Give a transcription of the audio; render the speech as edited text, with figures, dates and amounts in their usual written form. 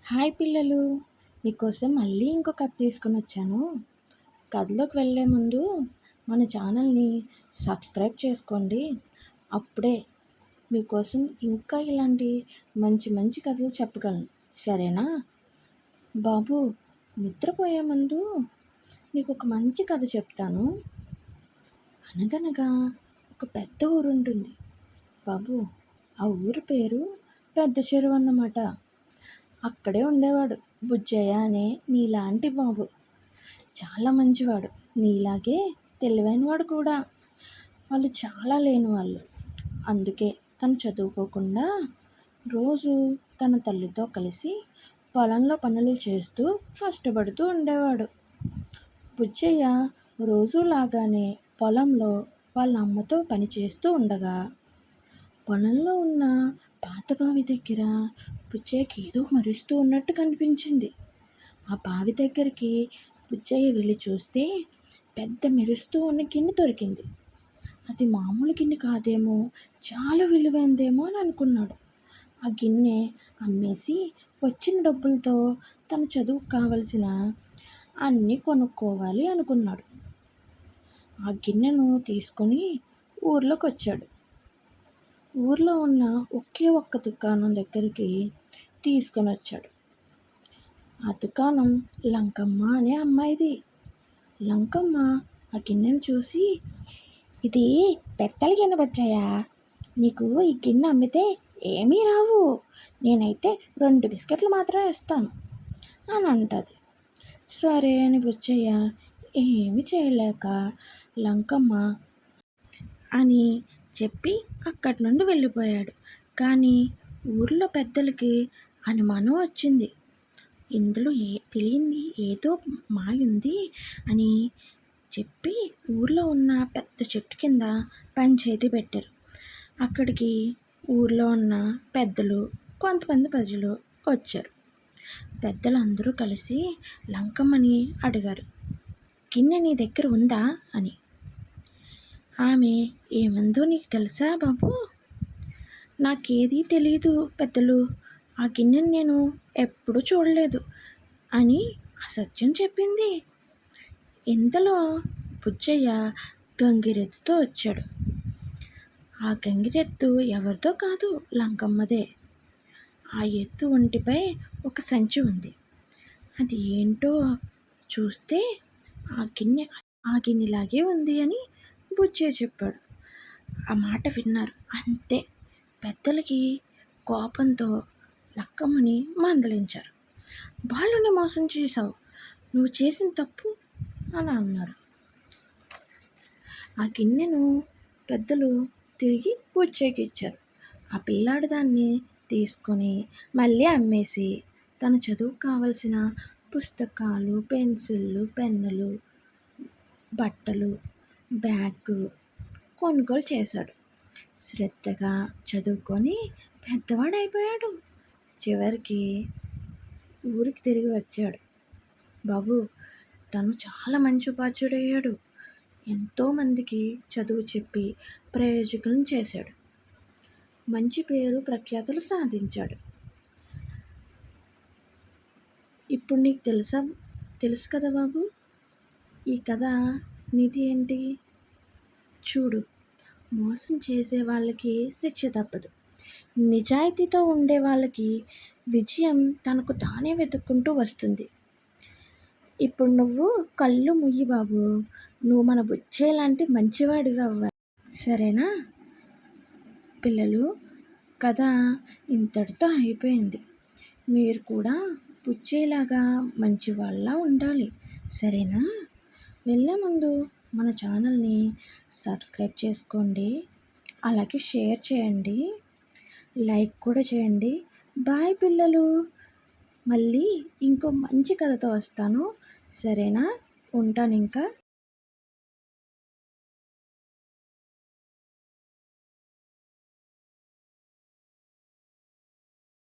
Hi పిల్లలు, మీకోసం మళ్ళీ ఇంకో కథ తీసుకొని వచ్చాను. కథలోకి వెళ్ళే ముందు మన ఛానల్ని సబ్స్క్రైబ్ చేసుకోండి. అప్పుడే మీకోసం ఇంకా ఇలాంటి మంచి మంచి కథలు చెప్పగలను. సరేనా బాబు? నిద్రపోయే ముందు నీకు ఒక మంచి కథ చెప్తాను. అనగనగా ఒక పెద్ద ఊరు ఉంటుంది బాబు. ఆ ఊరి పేరు పెద్ద చెరువు అన్నమాట. అక్కడే ఉండేవాడు బుజ్జయ్య అనే నీలాంటి బాబు. చాలా మంచివాడు, నీలాగే తెలివైనవాడు కూడా. వాళ్ళు చాలా లేని వాళ్ళు. అందుకే తను చదువుకోకుండా రోజు తన తల్లితో కలిసి పొలంలో పనులు చేస్తూ కష్టపడుతూ ఉండేవాడు. బుజ్జయ్య రోజులాగానే పొలంలో వాళ్ళ అమ్మతో పని చేస్తూ ఉండగా పొలంలో ఉన్న పాత బావి దగ్గర బుజ్జయ్యకి ఏదో మరుస్తూ ఉన్నట్టు కనిపించింది. ఆ బావి దగ్గరికి బుజ్జయ్య వెళ్ళి చూస్తే పెద్ద మెరుస్తూ ఉన్న గిన్నె దొరికింది. అది మామూలు గిన్నె కాదేమో, చాలా విలువైందేమో అని అనుకున్నాడు. ఆ గిన్నె అమ్మేసి వచ్చిన డబ్బులతో తన చదువుకు కావలసిన అన్నీ కొనుక్కోవాలి అనుకున్నాడు. ఆ గిన్నెను తీసుకొని ఊర్లోకి వచ్చాడు. ఊర్లో ఉన్న ఒకే ఒక్క దుకాణం దగ్గరికి తీసుకొని వచ్చాడు. ఆ దుకాణం లంకమ్మ అనే అమ్మాయిది. లంకమ్మ ఆ గిన్నెను చూసి, ఇది పెద్దల గిన్నె బుజ్జయ్యా, నీకు ఈ గిన్నె అమ్మితే ఏమీ రావు, నేనైతే 2 బిస్కెట్లు మాత్రమే ఇస్తాను అని అంటది. సరే అని బుజ్జయ్య ఏమి చేయలేక లంకమ్మ అని చెప్పి అక్కడి నుండి వెళ్ళిపోయాడు. కానీ ఊర్లో పెద్దలకి అనుమానం వచ్చింది. ఇందులో తెలియంది ఏదో మాయుంది అని చెప్పి ఊర్లో ఉన్న పెద్ద చెట్టు కింద పంచాయతీ పెట్టారు. అక్కడికి ఊర్లో ఉన్న పెద్దలు, కొంతమంది ప్రజలు వచ్చారు. పెద్దలందరూ కలిసి లంకమ్మని అడిగారు, గిన్నె నీ దగ్గర ఉందా అని. ఆమె ఏమందో నీకు తెలుసా బాబు? నాకేదీ తెలీదు పెద్దలు, ఆ గిన్నెని నేను ఎప్పుడూ చూడలేదు అని అసత్యం చెప్పింది. ఇంతలో బుజ్జయ్య గంగిరెద్దుతో వచ్చాడు. ఆ గంగిరెద్దు ఎవరిదో కాదు, లంకమ్మదే. ఆ ఎద్దు ఒంటిపై ఒక సంచి ఉంది. అది ఏంటో చూస్తే ఆ గిన్నెలాగే ఉంది అని బుజ్జయ్య చెప్పాడు. ఆ మాట విన్నారు అంతే. పెద్దలకి కోపంతో లక్కమ్మని మందలించారు. వాళ్ళని మోసం చేశావు, నువ్వు చేసిన తప్పు అని అన్నారు. ఆ గిన్నెను పెద్దలు తిరిగి బుజ్జయ్యకి ఇచ్చారు. ఆ పిల్లాడు దాన్ని తీసుకొని మళ్ళీ అమ్మేసి తన చదువుకు కావలసిన పుస్తకాలు, పెన్సిళ్ళు, పెన్నులు, బట్టలు, బ్యాగ్ కొనుగోలు చేశాడు. శ్రద్ధగా చదువుకొని పెద్దవాడైపోయాడు. చివరికి ఊరికి తిరిగి వచ్చాడు. బాబు, తను చాలా మంచి ఉపాధ్యాయుడయ్యాడు. ఎంతోమందికి చదువు చెప్పి ప్రయోజకులను చేశాడు. మంచి పేరు ప్రఖ్యాతులు సాధించాడు. ఇప్పుడు నీకు తెలుసు కదా బాబు, ఈ కథ నీతి ఏంటి? చూడు, మోసం చేసే వాళ్ళకి శిక్ష తప్పదు, నిజాయితీతో ఉండే వాళ్ళకి విజయం తనకు తానే వెతుక్కుంటూ వస్తుంది. ఇప్పుడు నువ్వు కళ్ళు ముయ్యి బాబు, నువ్వు మన బుజ్జే లాంటి మంచివాడివి అవ్వాలి. సరేనా పిల్లలు? కథ ఇంతటితో అయిపోయింది. మీరు కూడా బుజ్జేలాగా మంచి వాళ్ళ ఉండాలి. సరేనా? వెళ్ళే ముందు మన ఛానల్ని సబ్స్క్రైబ్ చేసుకోండి, అలాగే షేర్ చేయండి, లైక్ కూడా చేయండి. బాయ్ పిల్లలు, మళ్ళీ ఇంకో మంచి కథతో వస్తాను. సరేనా? ఉంటాను ఇంకా.